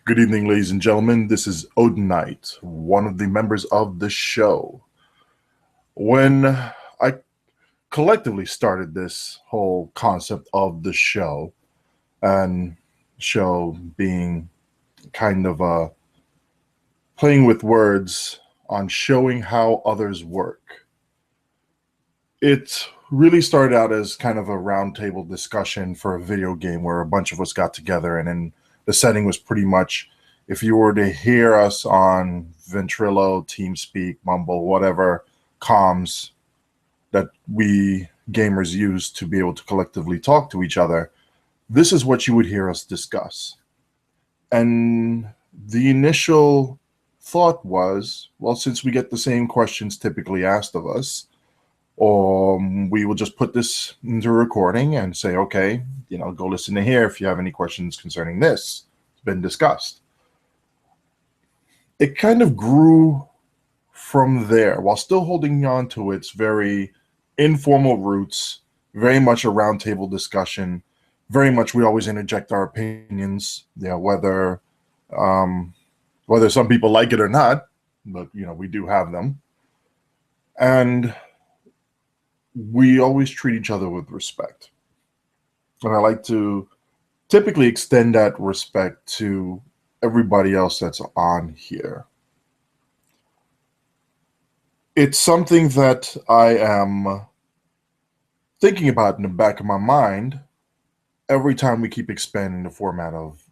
Good evening, ladies and gentlemen. This is Odenknight, one of the members of the show. When I collectively started this whole concept of the show, and show being kind of playing with words on showing how others work, it really started out as kind of a roundtable discussion for a video game where a bunch of us got together, and then the setting was pretty much if you were to hear us on Ventrilo, TeamSpeak, Mumble, whatever comms that we gamers use to be able to collectively talk to each other, this is what you would hear us discuss. And the initial thought was, well, since we get the same questions typically asked of us, or we will just put this into a recording and say, okay, go listen to here if you have any questions concerning this. It's been discussed. It kind of grew from there while still holding on to its very informal roots, very much a roundtable discussion, very much we always interject our opinions, whether some people like it or not, but we do have them. And we always treat each other with respect. And I like to typically extend that respect to everybody else that's on here. It's something that I am thinking about in the back of my mind every time we keep expanding the format of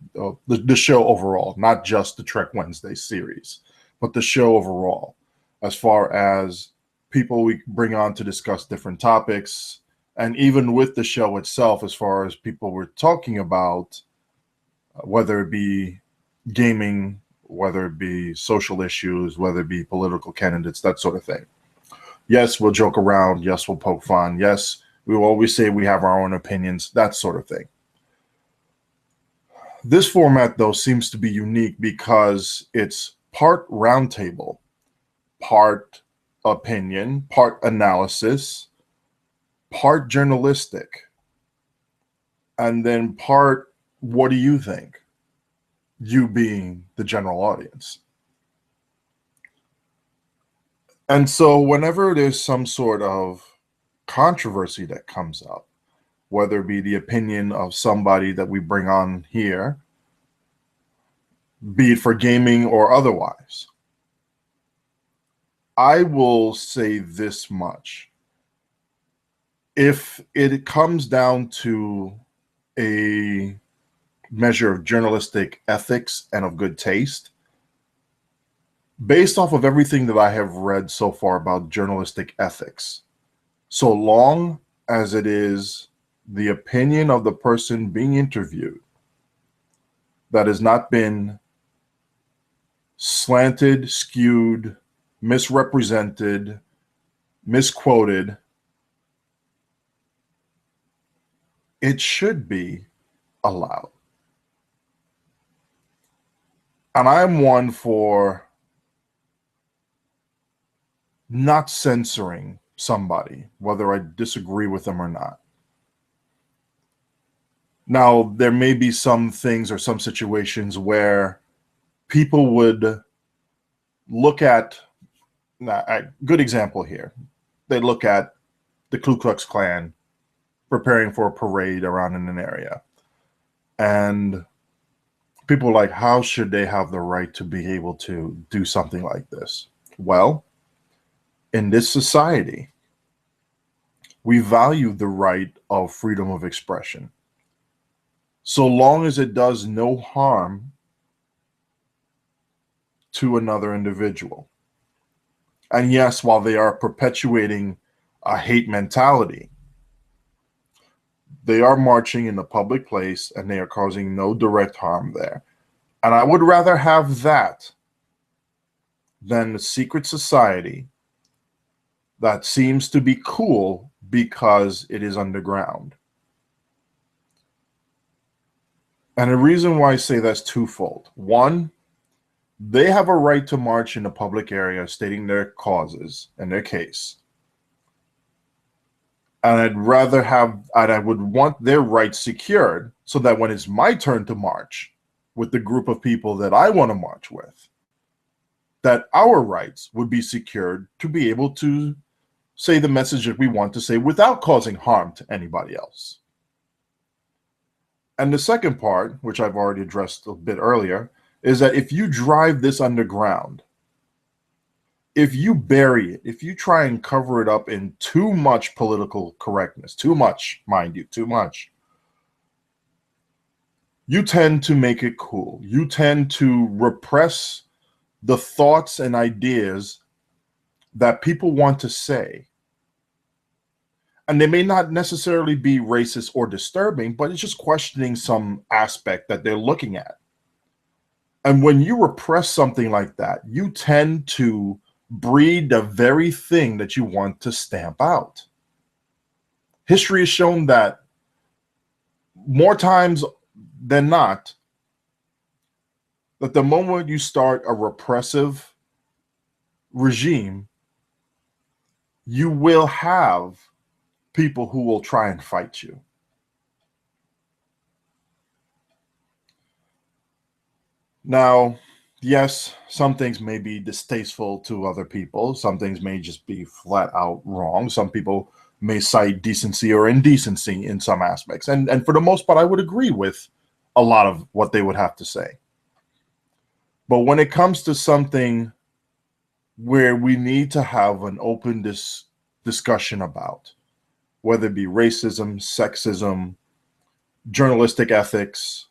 the show overall, not just the Trek Wednesday series, but the show overall, as far as people we bring on to discuss different topics, and even with the show itself, as far as people we're talking about, whether it be gaming, whether it be social issues, whether it be political candidates, that sort of thing. Yes, we'll joke around. Yes, we'll poke fun. Yes, we will always say we have our own opinions, that sort of thing. This format, though, seems to be unique because it's part roundtable, part opinion, part analysis, part journalistic, and then part what do you think? You being the general audience. And so whenever there's some sort of controversy that comes up, whether it be the opinion of somebody that we bring on here, be it for gaming or otherwise, I will say this much. If it comes down to a measure of journalistic ethics and of good taste, based off of everything that I have read so far about journalistic ethics, so long as it is the opinion of the person being interviewed that has not been slanted, skewed, misrepresented, misquoted, it should be allowed. And I'm one for not censoring somebody, whether I disagree with them or not. Now, there may be some things or some situations where people would look at, a good example here, they look at the Ku Klux Klan preparing for a parade around in an area. And people are like, how should they have the right to be able to do something like this? Well, in this society, we value the right of freedom of expression, so long as it does no harm to another individual. And yes, while they are perpetuating a hate mentality, they are marching in a public place and they are causing no direct harm there. And I would rather have that than the secret society that seems to be cool because it is underground. And the reason why I say that's twofold. One, they have a right to march in a public area stating their causes and their case. And I would want their rights secured so that when it's my turn to march, with the group of people that I want to march with, that our rights would be secured to be able to say the message that we want to say without causing harm to anybody else. And the second part, which I've already addressed a bit earlier, is that if you drive this underground, if you bury it, if you try and cover it up in too much political correctness, too much, mind you, too much, you tend to make it cool. You tend to repress the thoughts and ideas that people want to say. And they may not necessarily be racist or disturbing, but it's just questioning some aspect that they're looking at. And when you repress something like that, you tend to breed the very thing that you want to stamp out. History has shown that more times than not, that the moment you start a repressive regime, you will have people who will try and fight you. Now, yes, some things may be distasteful to other people. Some things may just be flat out wrong. Some people may cite decency or indecency in some aspects. And for the most part, I would agree with a lot of what they would have to say. But when it comes to something where we need to have an open discussion about, whether it be racism, sexism, journalistic ethics,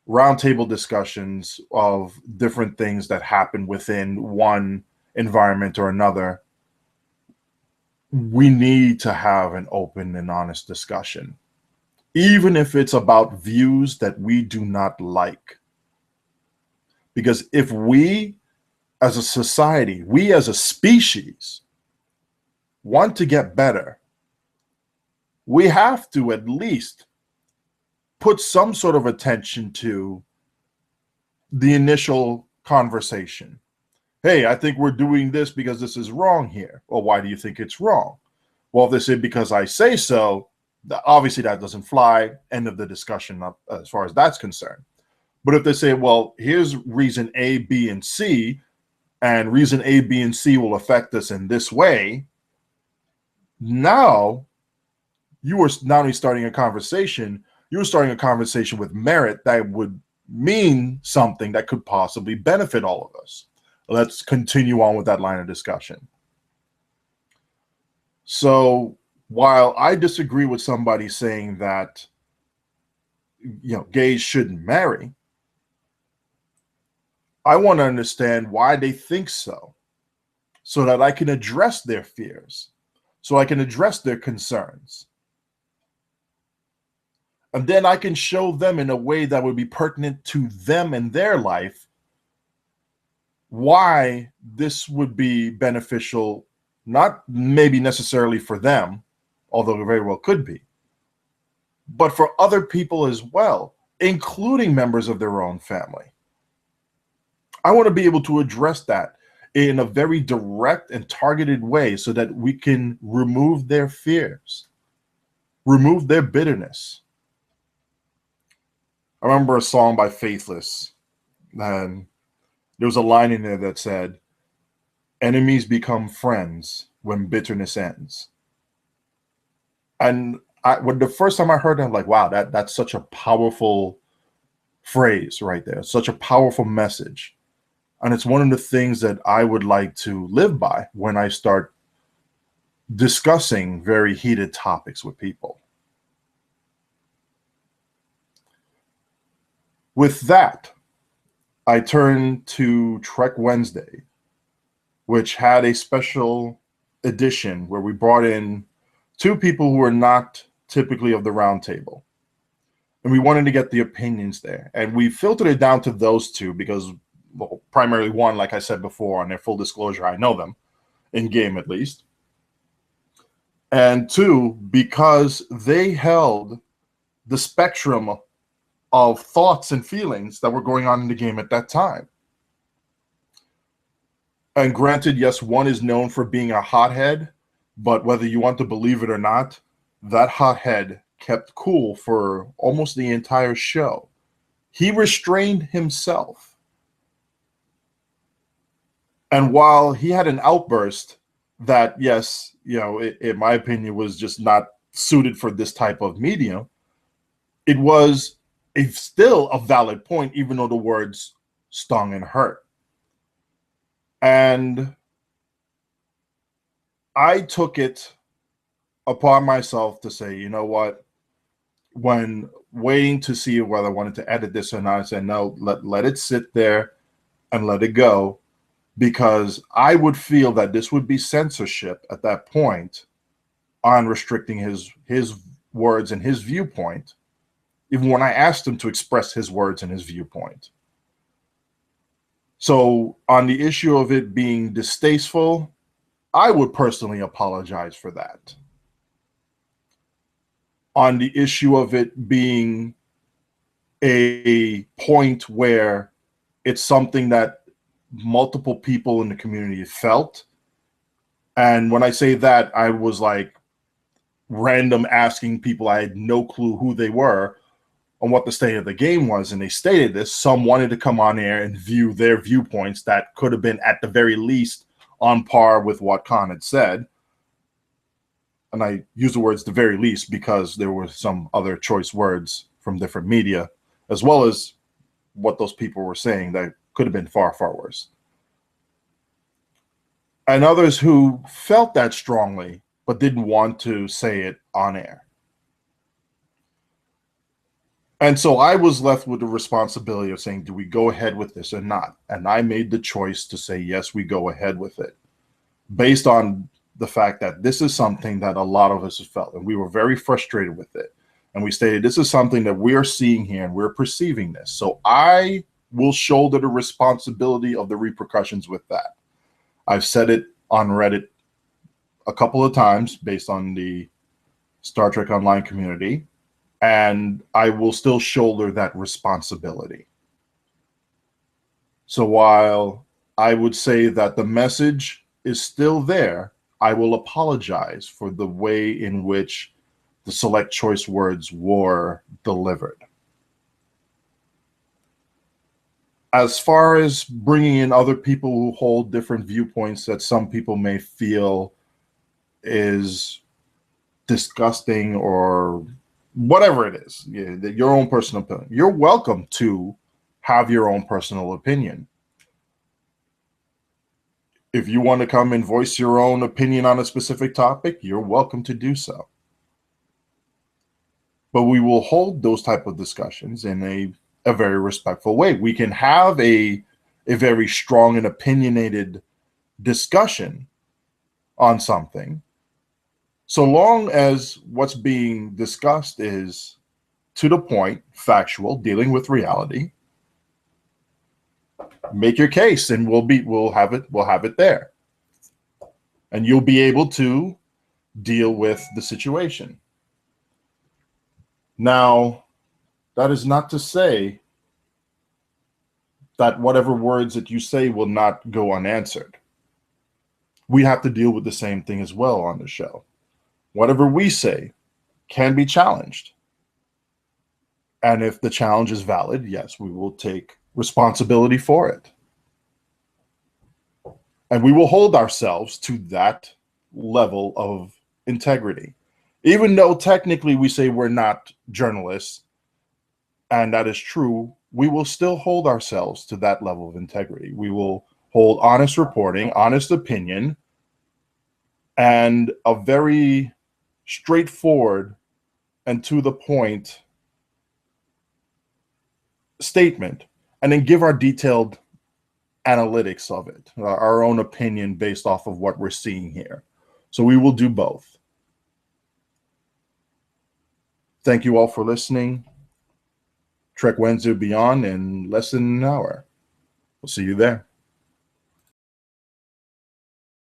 roundtable discussions of different things that happen within one environment or another, we need to have an open and honest discussion, even if it's about views that we do not like. Because if we as a society, we as a species want to get better, we have to at least put some sort of attention to the initial conversation. Hey, I think we're doing this because this is wrong here. Well, why do you think it's wrong? Well, if they say because I say so, obviously that doesn't fly. End of the discussion as far as that's concerned. But if they say, well, here's reason A, B, and C, and reason A, B, and C will affect us in this way, now you are not only starting a conversation, you're starting a conversation with merit that would mean something that could possibly benefit all of us. Let's continue on with that line of discussion. So while I disagree with somebody saying that, gays shouldn't marry, I want to understand why they think so that I can address their fears, so I can address their concerns. And then I can show them in a way that would be pertinent to them and their life why this would be beneficial, not maybe necessarily for them, although it very well could be, but for other people as well, including members of their own family. I want to be able to address that in a very direct and targeted way so that we can remove their fears, remove their bitterness. I remember a song by Faithless, and there was a line in there that said, "Enemies become friends when bitterness ends." And when the first time I heard it, I'm like, wow, that's such a powerful phrase right there, such a powerful message. And it's one of the things that I would like to live by when I start discussing very heated topics with people. With that, I turn to Trek Wednesday, which had a special edition where we brought in two people who are not typically of the round table. And we wanted to get the opinions there. And we filtered it down to those two because, well, primarily one, like I said before, on their full disclosure, I know them, in game at least. And two, because they held the spectrum of thoughts and feelings that were going on in the game at that time. And granted, yes, one is known for being a hothead, but whether you want to believe it or not, that hothead kept cool for almost the entire show. he restrained himself. And while he had an outburst that, yes, in my opinion, was just not suited for this type of medium, it was still a valid point, even though the words stung and hurt. And I took it upon myself to say, you know what, when waiting to see whether I wanted to edit this or not, I said, no, let it sit there and let it go, because I would feel that this would be censorship at that point on restricting his words and his viewpoint, even when I asked him to express his words and his viewpoint. So on the issue of it being distasteful, I would personally apologize for that. On the issue of it being a point where it's something that multiple people in the community felt, and when I say that, I was like random asking people I had no clue who they were on what the state of the game was, and they stated this. Some wanted to come on air and view their viewpoints that could have been at the very least on par with what Khan had said. And I use the words the very least because there were some other choice words from different media, as well as what those people were saying that could have been far, far worse. And others who felt that strongly, but didn't want to say it on air. And so I was left with the responsibility of saying, do we go ahead with this or not? And I made the choice to say, yes, we go ahead with it, based on the fact that this is something that a lot of us have felt, and we were very frustrated with it. And we stated, this is something that we are seeing here and we're perceiving this. So I will shoulder the responsibility of the repercussions with that. I've said it on Reddit a couple of times based on the Star Trek Online community, and I will still shoulder that responsibility. So while I would say that the message is still there, I will apologize for the way in which the select choice words were delivered. As far as bringing in other people who hold different viewpoints that some people may feel is disgusting or whatever it is, your own personal opinion, you're welcome to have your own personal opinion. If you want to come and voice your own opinion on a specific topic, you're welcome to do so. But we will hold those type of discussions in a very respectful way. We can have a very strong and opinionated discussion on something, so long as what's being discussed is to the point, factual, dealing with reality. Make your case, and we'll have it there, and you'll be able to deal with the situation. Now, that is not to say that whatever words that you say will not go unanswered. We have to deal with the same thing as well on the show. Whatever we say can be challenged. And if the challenge is valid, yes, we will take responsibility for it. And we will hold ourselves to that level of integrity. Even though technically we say we're not journalists, and that is true, we will still hold ourselves to that level of integrity. We will hold honest reporting, honest opinion, and a very straightforward and to the point statement, and then give our detailed analytics of it, our own opinion based off of what we're seeing here. So we will do both. Thank you all for listening. Trek Wednesday Beyond in less than an hour. We'll see you there.